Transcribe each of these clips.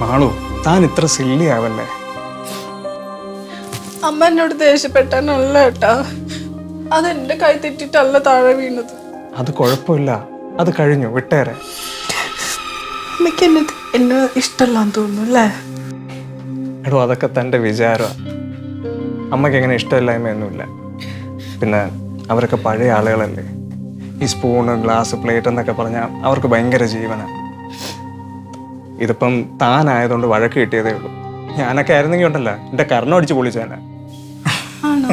മാളു താൻ ഇത്ര സില്ലി ആവല്ലേ. അമ്മ എന്നോട് ദേഷ്യപ്പെട്ടാനല്ല ഏട്ടാ, അതെന്റെ കൈ തെറ്റിട്ടല്ല താഴെ വീണത്. അത് കുഴപ്പമില്ല, അത് കഴിഞ്ഞു, വിട്ടേരെ. അമ്മയ്ക്ക് എന്നെ ഇഷ്ടമല്ലാന്ന് തോന്നുന്നു അല്ലേ? എടോ അതൊക്കെ തൻ്റെ വിചാരമാണ്. അമ്മയ്ക്ക് എങ്ങനെ ഇഷ്ടമില്ലായ്മയൊന്നുമില്ല. പിന്നെ അവരൊക്കെ പഴയ ആളുകളല്ലേ. ഈ സ്പൂണ് ഗ്ലാസ് പ്ലേറ്റ് എന്നൊക്കെ പറഞ്ഞാൽ അവർക്ക് ഭയങ്കര ജീവനാണ്. ഇതിപ്പം താനായതുകൊണ്ട് വഴക്ക് കിട്ടിയതേ ഉള്ളൂ. ഞാനൊക്കെ ആയിരുന്നെങ്കിൽ ഉണ്ടല്ല എൻ്റെ കർണം അടിച്ച് പൊളിച്ചേനെ. ആണോ?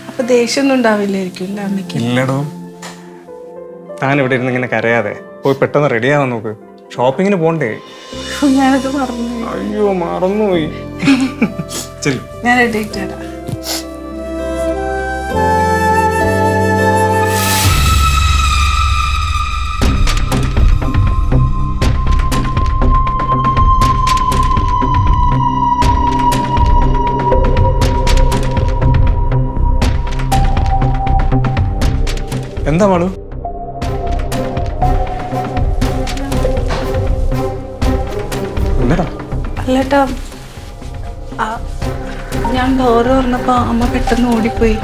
അപ്പൊ ദേഷ്യമൊന്നും ഉണ്ടാവില്ലായിരിക്കും അല്ലേ അമ്മയ്ക്ക്? ഇല്ലടോ, താൻ ഇവിടെ ഇരുന്ന് ഇങ്ങനെ കരയാതെ പോയി പെട്ടെന്ന് റെഡിയാവാൻ നോക്ക്. ഷോപ്പിങ്ങിന് പോണ്ടേ? ഞാനത് മറന്നു. അയ്യോ മറന്നുപോയി. ചെല്ലു, ഞാൻ റെഡി ആയിട്ട് തരാം. എന്താ മാളു? എന്താടാ? അല്ലേട്ടാ, ഞാൻ ഡോറ് തുറന്നപ്പോ അമ്മ പെട്ടെന്ന് ഓടിപ്പോയി.